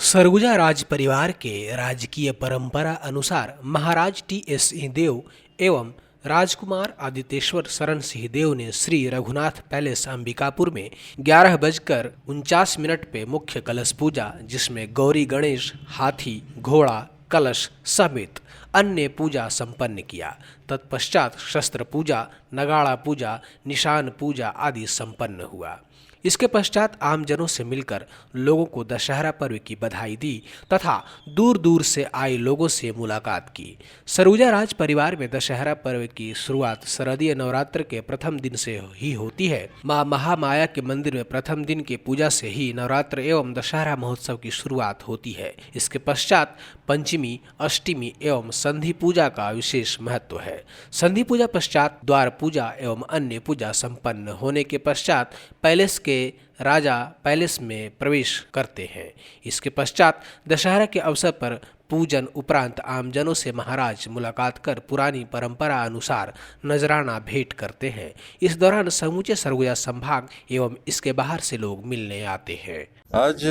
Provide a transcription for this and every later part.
सरगुजा राज परिवार के राजकीय परंपरा अनुसार महाराज टी.एस. सिंहदेव एवं राजकुमार आदित्येश्वर शरण सिंहदेव ने श्री रघुनाथ पैलेस अंबिकापुर में 11:49 पे मुख्य कलश पूजा, जिसमें गौरी गणेश, हाथी, घोड़ा, कलश समेत अन्य पूजा संपन्न किया। तत्पश्चात शस्त्र पूजा, नगाड़ा पूजा, निशान पूजा आदि संपन्न हुआ। इसके पश्चात आमजनों से मिलकर लोगों को दशहरा पर्व की बधाई दी तथा दूर दूर से आए लोगों से मुलाकात की। सरगुजा राज परिवार में दशहरा पर्व की शुरुआत शारदीय नवरात्र के प्रथम दिन से ही होती है। मां महामाया के मंदिर में प्रथम दिन की पूजा से ही नवरात्र एवं दशहरा महोत्सव की शुरुआत होती है। इसके पश्चात पंचमी, अष्टमी एवं संधि पूजा का विशेष महत्व है। संधि पूजा पश्चात द्वार पूजा एवं अन्य पूजा संपन्न होने के पश्चात पैलेस के राजा पैलेस में प्रवेश करते हैं। इसके पश्चात दशहरा के अवसर पर पूजन उपरांत आमजनों से महाराज मुलाकात कर पुरानी परंपरा अनुसार नजराना भेंट करते हैं। इस दौरान समूचे सरगुजा संभाग एवं इसके बाहर से लोग मिलने आते हैं। आज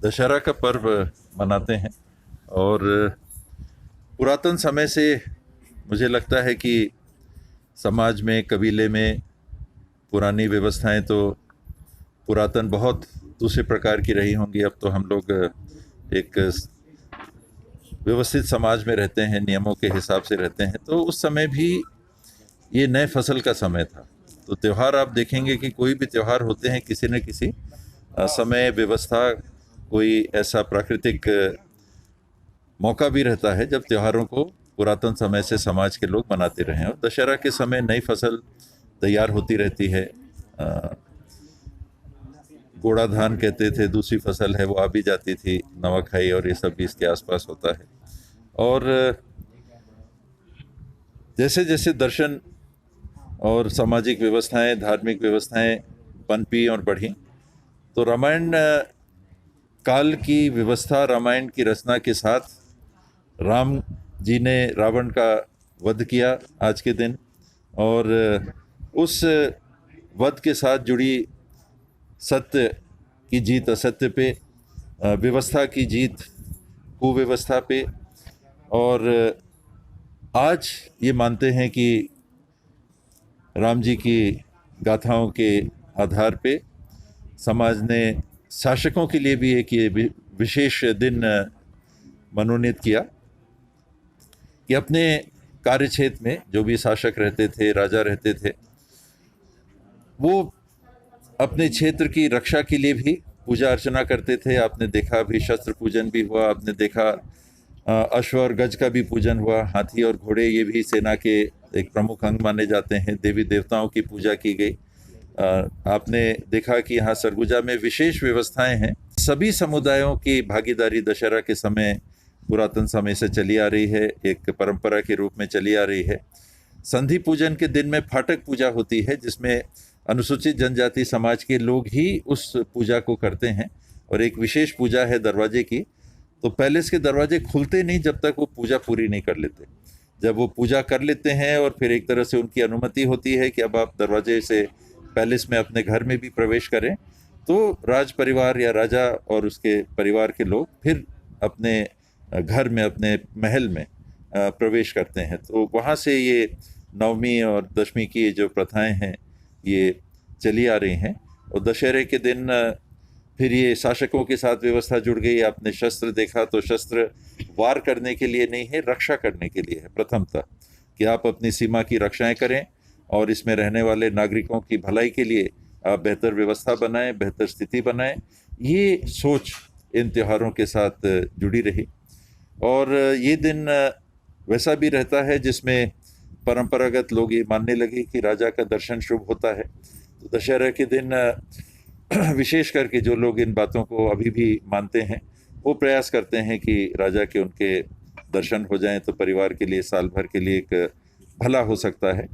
दशहरा का पर्व मनाते हैं और पुरातन समय से मुझे लगता है कि समाज में, कबीले में पुरानी व्यवस्थाएं तो पुरातन बहुत दूसरे प्रकार की रही होंगी। अब तो हम लोग एक व्यवस्थित समाज में रहते हैं, नियमों के हिसाब से रहते हैं। तो उस समय भी ये नए फसल का समय था। तो त्यौहार आप देखेंगे कि कोई भी त्यौहार होते हैं, किसी न किसी समय, व्यवस्था, कोई ऐसा प्राकृतिक मौका भी रहता है जब त्योहारों को पुरातन समय से समाज के लोग मनाते रहे हैं। और दशहरा के समय नई फसल तैयार होती रहती है। गोड़ा धान कहते थे, दूसरी फसल है वो आ भी जाती थी, नवाखाई और ये सब भी इसके आसपास होता है। और जैसे जैसे दर्शन और सामाजिक व्यवस्थाएं, धार्मिक व्यवस्थाएं पनपी और बढ़ी, तो रामायण काल की व्यवस्था, रामायण की रचना के साथ राम जी ने रावण का वध किया आज के दिन, और उस वध के साथ जुड़ी सत्य की जीत असत्य पे, व्यवस्था की जीत कुव्यवस्था पे। और आज ये मानते हैं कि राम जी की गाथाओं के आधार पे समाज ने शासकों के लिए भी एक ये विशेष दिन मनोनीत किया कि अपने कार्यक्षेत्र में जो भी शासक रहते थे, राजा रहते थे, वो अपने क्षेत्र की रक्षा के लिए भी पूजा अर्चना करते थे। आपने देखा अभी शस्त्र पूजन भी हुआ, आपने देखा अश्व और गज का भी पूजन हुआ, हाथी और घोड़े ये भी सेना के एक प्रमुख अंग माने जाते हैं। देवी देवताओं की पूजा की गई। आपने देखा कि यहाँ सरगुजा में विशेष व्यवस्थाएं हैं। सभी समुदायों की भागीदारी दशहरा के समय पुरातन समय से चली आ रही है, एक परंपरा के रूप में चली आ रही है। संधि पूजन के दिन में फाटक पूजा होती है, जिसमें अनुसूचित जनजाति समाज के लोग ही उस पूजा को करते हैं। और एक विशेष पूजा है दरवाजे की। तो पैलेस के दरवाजे खुलते नहीं जब तक वो पूजा पूरी नहीं कर लेते। जब वो पूजा कर लेते हैं और फिर एक तरह से उनकी अनुमति होती है कि अब आप दरवाजे से पैलेस में अपने घर में भी प्रवेश करें, तो राज परिवार या राजा और उसके परिवार के लोग फिर अपने घर में, अपने महल में प्रवेश करते हैं। तो वहाँ से ये नवमी और दशमी की जो प्रथाएं हैं ये चली आ रही हैं। और दशहरे के दिन फिर ये शासकों के साथ व्यवस्था जुड़ गई। आपने शस्त्र देखा तो शस्त्र वार करने के लिए नहीं है, रक्षा करने के लिए है प्रथमतः, कि आप अपनी सीमा की रक्षाएं करें और इसमें रहने वाले नागरिकों की भलाई के लिए आप बेहतर व्यवस्था बनाएं, बेहतर स्थिति बनाएं। ये सोच इन त्योहारों के साथ जुड़ी रही। और ये दिन वैसा भी रहता है जिसमें परंपरागत लोग ये मानने लगे कि राजा का दर्शन शुभ होता है। तो दशहरा के दिन विशेष करके जो लोग इन बातों को अभी भी मानते हैं, वो प्रयास करते हैं कि राजा के उनके दर्शन हो जाएं, तो परिवार के लिए, साल भर के लिए एक भला हो सकता है।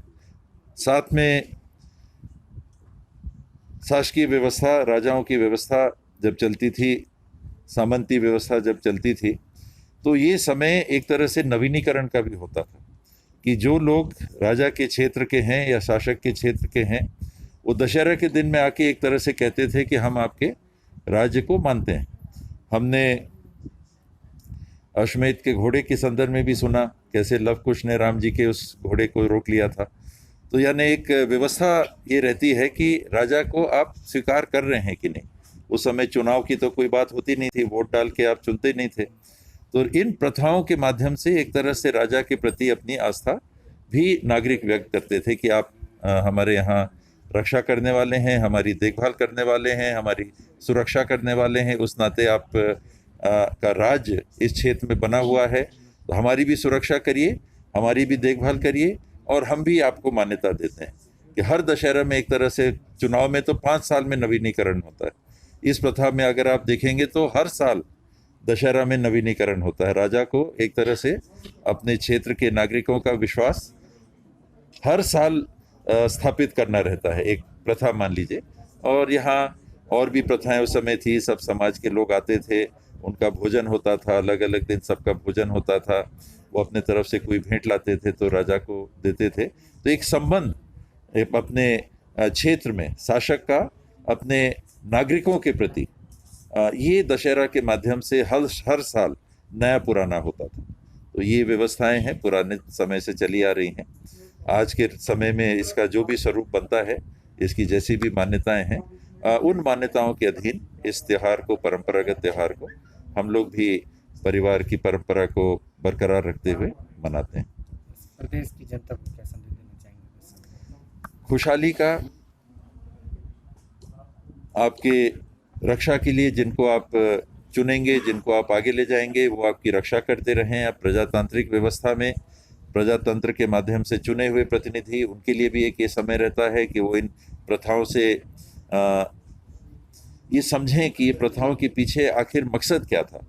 साथ में शासकीय व्यवस्था, राजाओं की व्यवस्था जब चलती थी, सामंती व्यवस्था जब चलती थी, तो ये समय एक तरह से नवीनीकरण का भी होता था कि जो लोग राजा के क्षेत्र के हैं या शासक के क्षेत्र के हैं, वो दशहरा के दिन में आके एक तरह से कहते थे कि हम आपके राज्य को मानते हैं, हमने अश्वमेध के घोड़े के संदर्भ में भी सुना कैसे लव कुश ने राम जी के उस घोड़े को रोक लिया था। तो यानी एक व्यवस्था ये रहती है कि राजा को आप स्वीकार कर रहे हैं कि नहीं। उस समय चुनाव की तो कोई बात होती नहीं थी, वोट डाल के आप चुनते नहीं थे। तो इन प्रथाओं के माध्यम से एक तरह से राजा के प्रति अपनी आस्था भी नागरिक व्यक्त करते थे कि आप हमारे यहाँ रक्षा करने वाले हैं, हमारी देखभाल करने वाले हैं, हमारी सुरक्षा करने वाले हैं। उस नाते आप का राज्य इस क्षेत्र में बना हुआ है, तो हमारी भी सुरक्षा करिए, हमारी भी देखभाल करिए, और हम भी आपको मान्यता देते हैं कि हर दशहरा में एक तरह से चुनाव में तो 5 साल में नवीनीकरण होता है। इस प्रथा में अगर आप देखेंगे तो हर साल दशहरा में नवीनीकरण होता है। राजा को एक तरह से अपने क्षेत्र के नागरिकों का विश्वास हर साल स्थापित करना रहता है, एक प्रथा मान लीजिए। और यहाँ और भी प्रथाएं उस समय थी, सब समाज के लोग आते थे, उनका भोजन होता था, अलग अलग दिन सबका भोजन होता था, वो अपने तरफ से कोई भेंट लाते थे तो राजा को देते थे। तो एक संबंध अपने क्षेत्र में शासक का अपने नागरिकों के प्रति ये दशहरा के माध्यम से हर साल नया पुराना होता था। तो ये व्यवस्थाएं हैं, पुराने समय से चली आ रही हैं। आज के समय में इसका जो भी स्वरूप बनता है, इसकी जैसी भी मान्यताएं हैं, उन मान्यताओं के अधीन इस त्यौहार को, परंपरागत त्यौहार को हम लोग भी परिवार की परंपरा को बरकरार रखते हुए मनाते हैं। प्रदेश की जनता को क्या संदेश देना चाहेंगे? खुशहाली का, आपके रक्षा के लिए जिनको आप चुनेंगे, जिनको आप आगे ले जाएंगे, वो आपकी रक्षा करते रहें। अब प्रजातांत्रिक व्यवस्था में प्रजातंत्र के माध्यम से चुने हुए प्रतिनिधि, उनके लिए भी एक ये समय रहता है कि वो इन प्रथाओं से ये समझें कि ये प्रथाओं के पीछे आखिर मकसद क्या था।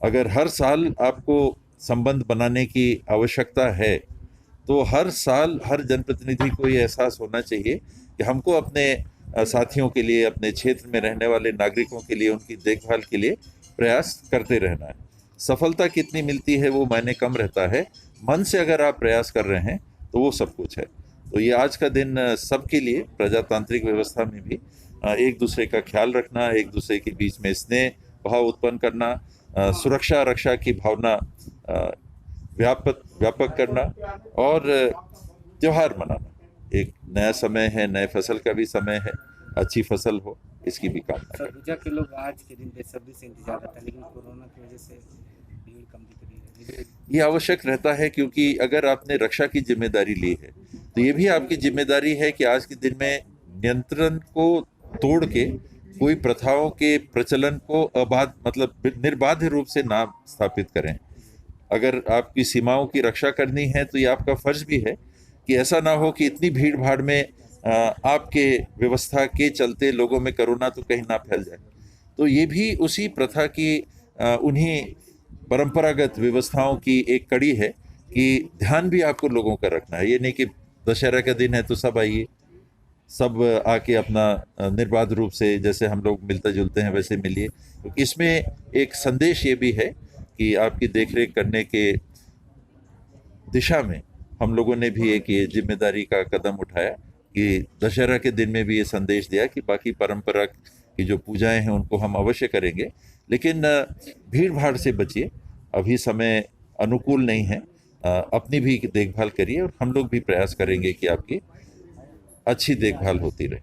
अगर हर साल आपको संबंध बनाने की आवश्यकता है, तो हर साल हर जनप्रतिनिधि को ये एहसास होना चाहिए कि हमको अपने साथियों के लिए, अपने क्षेत्र में रहने वाले नागरिकों के लिए, उनकी देखभाल के लिए प्रयास करते रहना है। सफलता कितनी मिलती है वो मायने कम रहता है, मन से अगर आप प्रयास कर रहे हैं तो वो सब कुछ है। तो ये आज का दिन सबके लिए, प्रजातांत्रिक व्यवस्था में भी एक दूसरे का ख्याल रखना, एक दूसरे के बीच में स्नेह भाव उत्पन्न करना, सुरक्षा रक्षा की भावना व्यापक करना और त्यौहार मनाना। एक नया समय है, नए फसल का भी समय है, अच्छी फसल हो इसकी भी कामना करें। सरगुजा के लोग आज के दिन बेसब्री से इंतजार करते हैं, लेकिन कोरोना की वजह से भीड़ कम दिख रही है। ये आवश्यक रहता है, क्योंकि अगर आपने रक्षा की जिम्मेदारी ली है तो ये भी आपकी जिम्मेदारी है कि आज के दिन में नियंत्रण को तोड़ के कोई प्रथाओं के प्रचलन को निर्बाध रूप से ना स्थापित करें। अगर आपकी सीमाओं की रक्षा करनी है तो ये आपका फर्ज भी है कि ऐसा ना हो कि इतनी भीड़ भाड़ में आपके व्यवस्था के चलते लोगों में कोरोना तो कहीं ना फैल जाए। तो ये भी उसी प्रथा की उन्हीं परंपरागत व्यवस्थाओं की एक कड़ी है कि ध्यान भी आपको लोगों का रखना है। ये नहीं कि दशहरा का दिन है तो सब आइए, सब आके अपना निर्बाध रूप से जैसे हम लोग मिलते जुलते हैं वैसे मिलिए। क्योंकि इसमें एक संदेश ये भी है कि आपकी देखरेख करने के दिशा में हम लोगों ने भी एक ये जिम्मेदारी का कदम उठाया कि दशहरा के दिन में भी ये संदेश दिया कि बाकी परंपरा की जो पूजाएं हैं उनको हम अवश्य करेंगे, लेकिन भीड़ भाड़ से बचिए, अभी समय अनुकूल नहीं है। अपनी भी देखभाल करिए और हम लोग भी प्रयास करेंगे कि आपकी अच्छी देखभाल होती रहे।